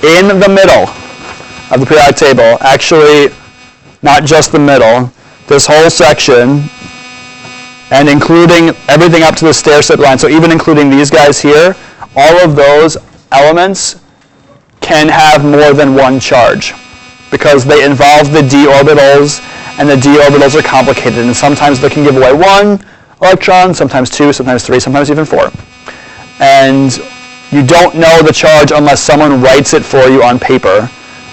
in the middle of the periodic table, actually not just the middle, this whole section, and including everything up to the stair-step line, so even including these guys here, all of those elements can have more than one charge because they involve the d orbitals, and the d orbitals are complicated, and sometimes they can give away 1 electron, sometimes 2, sometimes 3, sometimes even 4. And you don't know the charge unless someone writes it for you on paper.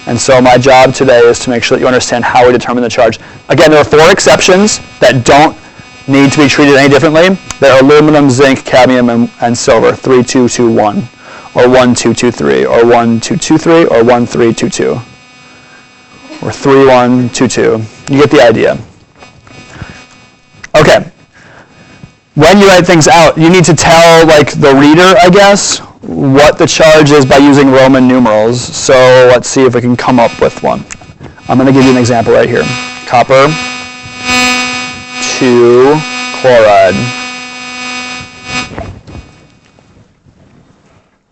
And so my job today is to make sure that you understand how we determine the charge. Again, there are 4 exceptions that don't need to be treated any differently. There are aluminum, zinc, cadmium, and silver, 3, 2, 2, 1, or 1, 2, 2, 3, or 1, 2, 2, 3, or 1, 3, 2, 2, or 3, 1, 2, 2. You get the idea. Okay. When you write things out, you need to tell the reader, I guess, what the charge is by using Roman numerals. So let's see if we can come up with one. I'm going to give you an example right here. Copper 2 chloride.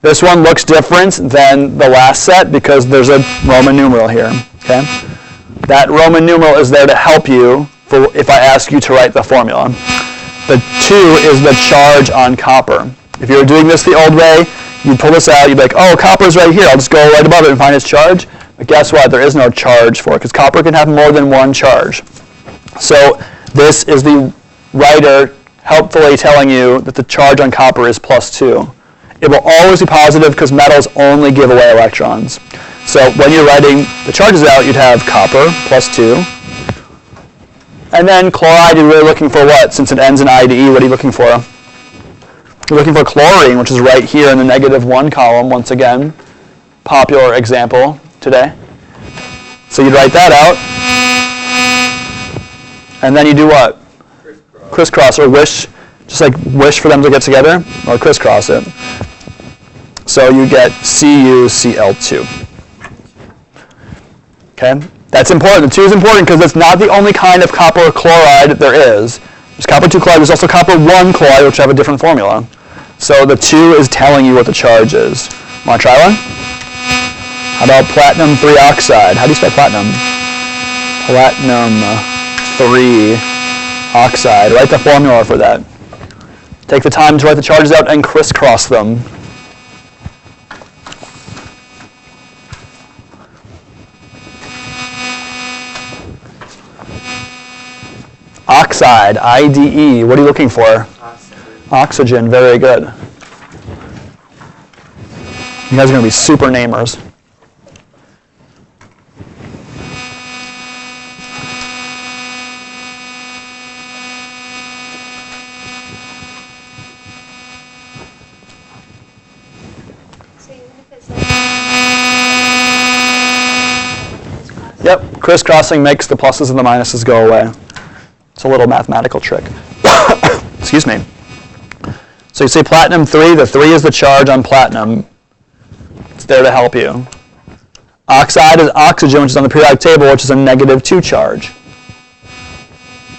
This one looks different than the last set because there's a Roman numeral here. Okay? That Roman numeral is there to help you for if I ask you to write the formula. The 2 is the charge on copper. If you were doing this the old way, you'd pull this out, you'd be like, oh, copper's right here, I'll just go right above it and find its charge. But guess what? There is no charge for it, because copper can have more than one charge. So this is the writer helpfully telling you that the charge on copper is +2. It will always be positive because metals only give away electrons. So when you're writing the charges out, you'd have copper +2. And then chloride, you're really looking for what? Since it ends in I to E, what are you looking for? You're looking for chlorine, which is right here in the -1 column, once again. Popular example today. So you'd write that out. And then you do what? Crisscross, or wish, just like wish for them to get together, or crisscross it. So you get CuCl2. Okay? That's important. The 2 is important because it's not the only kind of copper chloride there is. There's copper 2 chloride. There's also copper 1 chloride, which have a different formula. So the 2 is telling you what the charge is. Want to try one? How about platinum 3 oxide? How do you spell platinum? Platinum 3 oxide. Write the formula for that. Take the time to write the charges out and crisscross them. Oxide, IDE. What are you looking for? Oxygen. Very good. You guys are going to be super namers. Yep, crisscrossing makes the pluses and the minuses go away. It's a little mathematical trick. Excuse me. So you say platinum 3. The 3 is the charge on platinum. It's there to help you. Oxide is oxygen, which is on the periodic table, which is a -2 charge.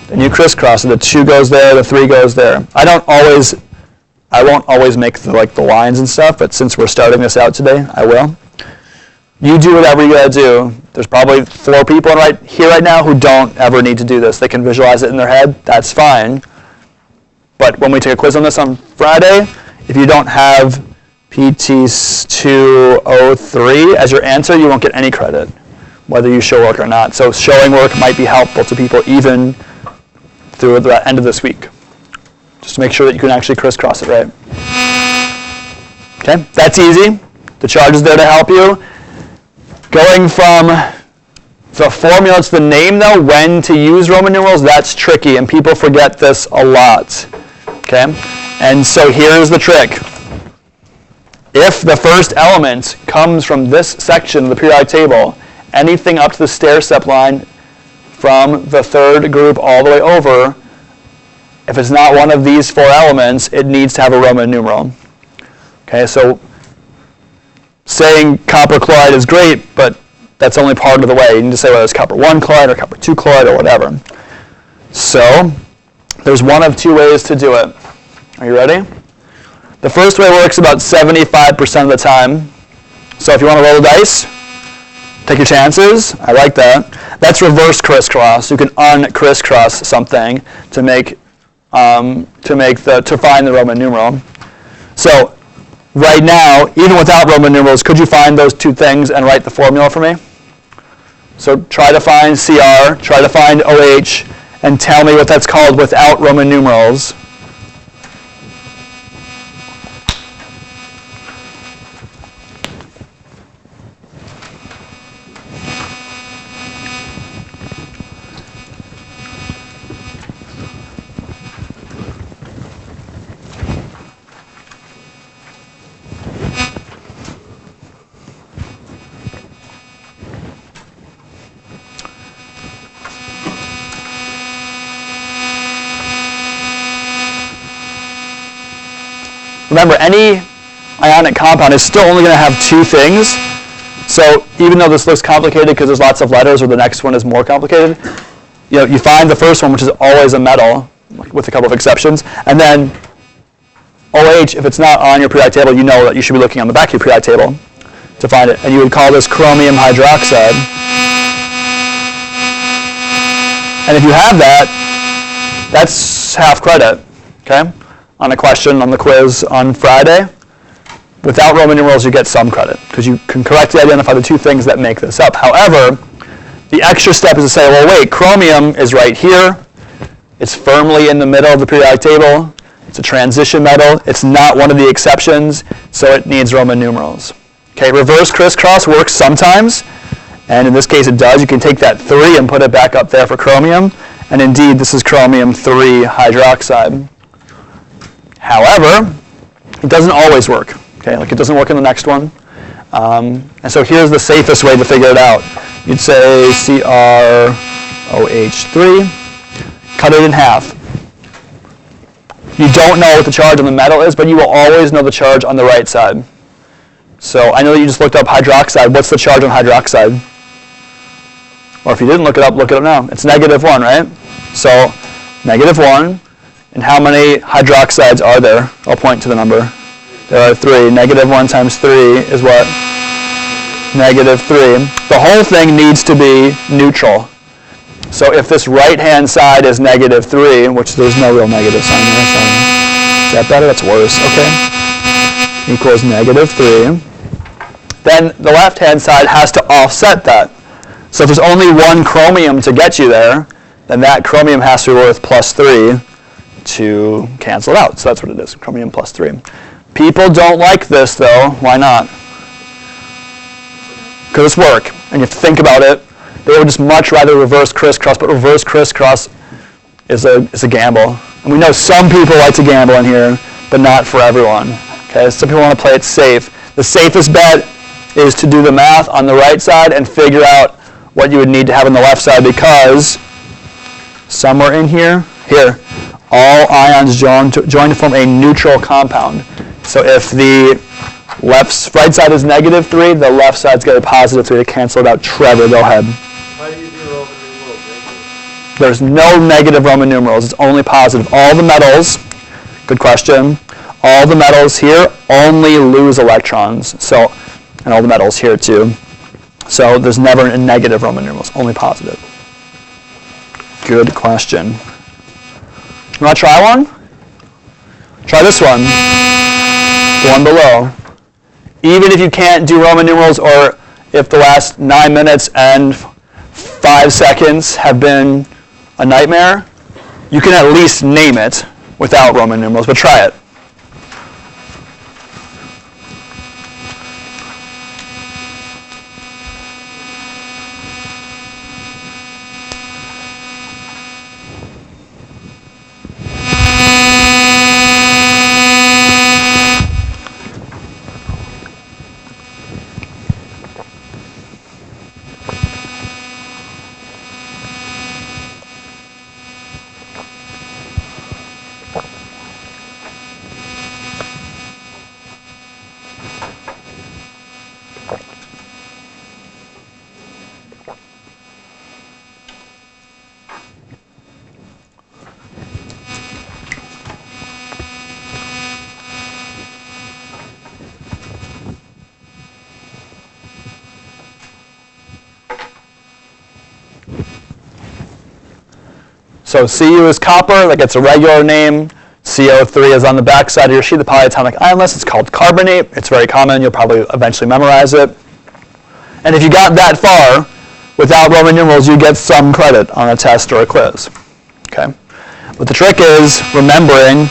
Then you crisscross it. The 2 goes there, the 3 goes there. I won't always make the lines and stuff, but since we're starting this out today, I will. You do whatever you gotta do. There's probably 4 people right here right now who don't ever need to do this. They can visualize it in their head. That's fine. But when we take a quiz on this on Friday, if you don't have PT203 as your answer, you won't get any credit, whether you show work or not. So showing work might be helpful to people even through the end of this week, just to make sure that you can actually crisscross it right. Okay, that's easy. The charge is there to help you. Going from the formula to the name, though, when to use Roman numerals, that's tricky, and people forget this a lot. Okay? And so here's the trick. If the first element comes from this section of the periodic table, anything up to the stair-step line from the 3rd group all the way over, if it's not one of these 4 elements, it needs to have a Roman numeral. Okay, so saying copper chloride is great, but that's only part of the way. You need to say whether it's copper 1 chloride or copper 2 chloride or whatever. So there's one of 2 ways to do it. Are you ready? The first way works about 75% of the time. So if you want to roll the dice, take your chances. I like that. That's reverse crisscross. You can un-crisscross something to find the Roman numeral. So right now, even without Roman numerals, could you find those two things and write the formula for me? So try to find CR, try to find OH, and tell me what that's called without Roman numerals. Remember, any ionic compound is still only going to have two things. So even though this looks complicated because there's lots of letters, or the next one is more complicated, you find the first one, which is always a metal, with a couple of exceptions, and then OH, if it's not on your periodic table, you know that you should be looking on the back of your periodic table to find it. And you would call this chromium hydroxide. And if you have that, that's half credit, okay? On a question on the quiz on Friday. Without Roman numerals, you get some credit because you can correctly identify the two things that make this up. However, the extra step is to say, well, wait, chromium is right here. It's firmly in the middle of the periodic table. It's a transition metal. It's not one of the exceptions, so it needs Roman numerals. Okay, reverse crisscross works sometimes, and in this case it does. You can take that 3 and put it back up there for chromium, and indeed this is chromium 3 hydroxide. However, it doesn't always work. Okay, like it doesn't work in the next one. And so here's the safest way to figure it out. You'd say CrOH3, cut it in half. You don't know what the charge on the metal is, but you will always know the charge on the right side. So I know that you just looked up hydroxide. What's the charge on hydroxide? Or if you didn't look it up now. It's -1, right? So -1. And how many hydroxides are there? I'll point to the number. There are 3. -1 times 3 is what? -3. The whole thing needs to be neutral. So if this right-hand side is -3, which there's no real negative sign there, so is that better? That's worse. Okay. Equals -3. Then the left-hand side has to offset that. So if there's only one chromium to get you there, then that chromium has to be worth +3 to cancel it out. So that's what it is, chromium +3. People don't like this, though. Why not? Because it's work, and you have to think about it. They would just much rather reverse crisscross, but reverse crisscross is a gamble. And we know some people like to gamble in here, but not for everyone. Okay, some people want to play it safe. The safest bet is to do the math on the right side and figure out what you would need to have on the left side, because somewhere in here, all ions join to form a neutral compound. So if the right side is -3, the left side's got a +3 to cancel it out. Trevor, go ahead. How do you do Roman numerals? There's no negative Roman numerals. It's only positive. All the metals, good question, all the metals here only lose electrons. So, and all the metals here too. So there's never a negative Roman numerals, only positive. Good question. You want to try one? Try this one. The one below. Even if you can't do Roman numerals, or if the last 9 minutes and 5 seconds have been a nightmare, you can at least name it without Roman numerals, but try it. So Cu is copper, that gets a regular name. CO3 is on the backside of your sheet, the polyatomic ion list. It's called carbonate. It's very common. You'll probably eventually memorize it. And if you got that far without Roman numerals, you get some credit on a test or a quiz. Okay? But the trick is remembering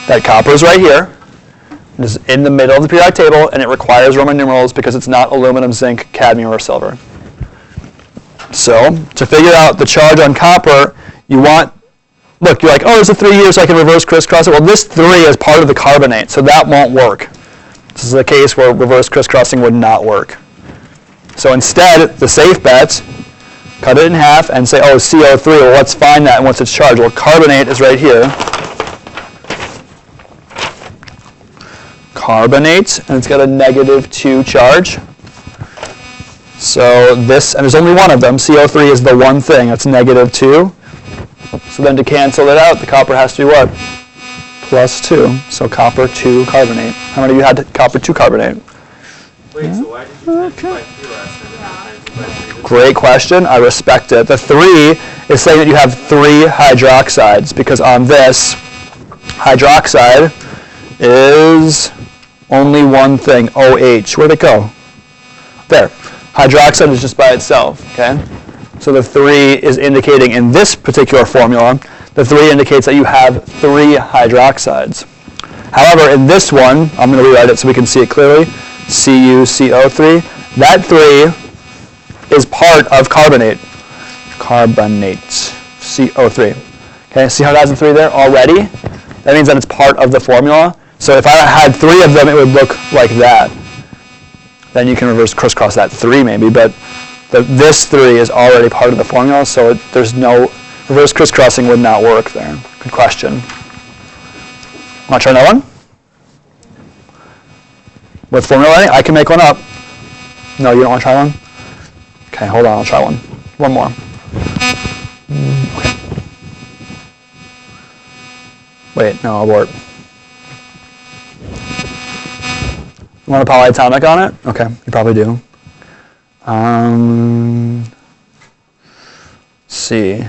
that copper is right here. It is in the middle of the periodic table, and it requires Roman numerals because it's not aluminum, zinc, cadmium, or silver. So to figure out the charge on copper, you want, look, you're like, oh, there's a 3 here, so I can reverse crisscross it. Well, this 3 is part of the carbonate, so that won't work. This is a case where reverse crisscrossing would not work. So instead, the safe bet, cut it in half and say, oh, CO3, well, let's find that and what's its charge? Well, carbonate is right here. Carbonate, and it's got a -2 charge. So this, and there's only one of them, CO3 is the one thing, that's -2. So then to cancel it out, the copper has to be what? +2. So copper 2 carbonate. How many of you had copper 2 carbonate? Wait, so why did you times it by 3 last time and not times it by 3 this Great question. I respect it. The 3 is saying that you have 3 hydroxides, because on this, hydroxide is only one thing, OH. Where'd it go? There. Hydroxide is just by itself, okay? So the 3 is indicating in this particular formula, the 3 indicates that you have 3 hydroxides. However, in this one, I'm going to rewrite it so we can see it clearly, CuCO3, that 3 is part of carbonate. Carbonate, CO3. Okay, see how it has a 3 there already? That means that it's part of the formula. So if I had 3 of them, it would look like that. Then you can reverse crisscross that 3 maybe, but this 3 is already part of the formula, so there's no, reverse crisscrossing would not work there. Good question. Want to try another one? With formulating? I can make one up. No, you don't want to try one? Okay, hold on, I'll try one. One more. Okay. Wait, no, abort. You want a polyatomic on it? Okay, you probably do. Let's see.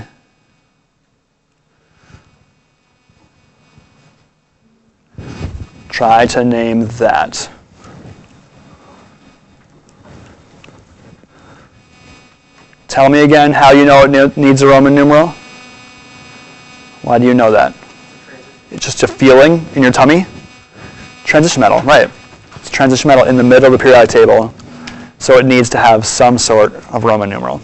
Try to name that. Tell me again how you know it needs a Roman numeral. Why do you know that? It's just a feeling in your tummy? Transition metal, right. It's transition metal in the middle of the periodic table, so it needs to have some sort of Roman numeral.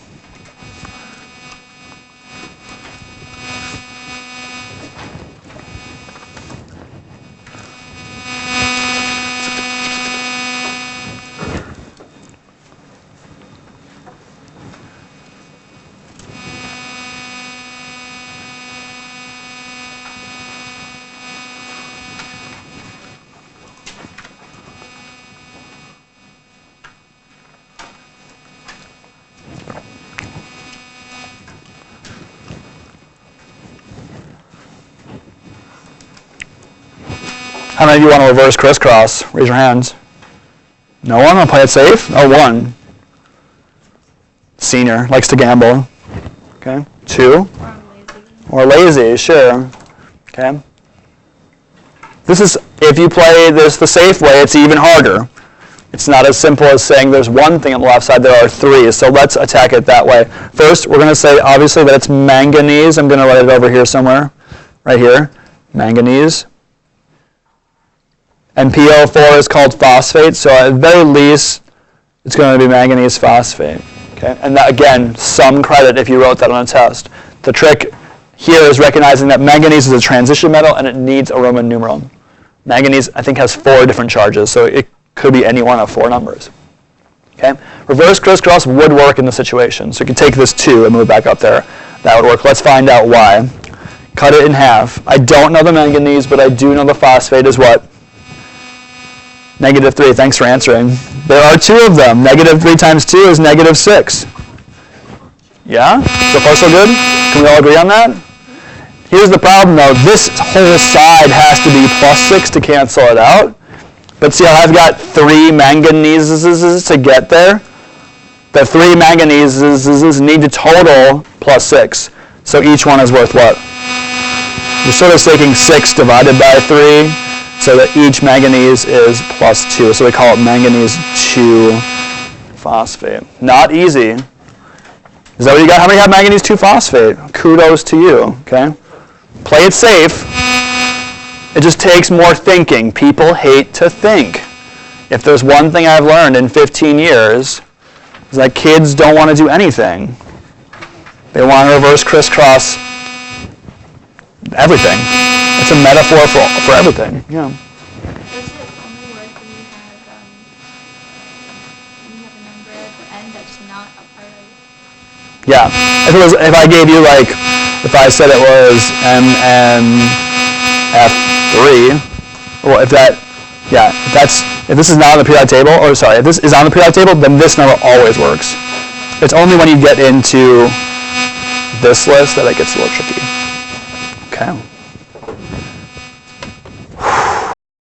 How many of you want to reverse crisscross? Raise your hands. No one? Want to play it safe? Oh, 1. Senior. Likes to gamble. Okay. 2. Or lazy, sure. Okay. This is, if you play this the safe way, it's even harder. It's not as simple as saying there's one thing on the left side, there are 3. So let's attack it that way. First, we're going to say, obviously, that it's manganese. I'm going to write it over here somewhere. Right here. Manganese. And PO4 is called phosphate, so at the very least, it's going to be manganese phosphate. Okay? And that, again, some credit if you wrote that on a test. The trick here is recognizing that manganese is a transition metal and it needs a Roman numeral. Manganese, I think, has 4 different charges, so it could be any one of 4 numbers. Okay? Reverse crisscross would work in the situation. So you can take this 2 and move back up there. That would work. Let's find out why. Cut it in half. I don't know the manganese, but I do know the phosphate is what? -3, thanks for answering. There are 2 of them. -3 times 2 is -6. Yeah? So far so good? Can we all agree on that? Here's the problem though. This whole side has to be +6 to cancel it out. But see how I've got 3 manganeses to get there? The 3 manganeses need to total +6. So each one is worth what? You're sort of taking 6 divided by 3, so that each manganese is plus 2. So we call it manganese 2-phosphate. Not easy. Is that what you got? How many have manganese 2-phosphate? Kudos to you, okay? Play it safe. It just takes more thinking. People hate to think. If there's one thing I've learned in 15 years, is that kids don't want to do anything. They want to reverse crisscross everything. It's a metaphor for everything. Yeah. Does it only work when you have a number at the end that's not a part of? Yeah. If I gave you if I said it was MNF3, well, if this is not on the periodic table, if this is on the periodic table, then this number always works. It's only when you get into this list that it gets a little tricky. Okay.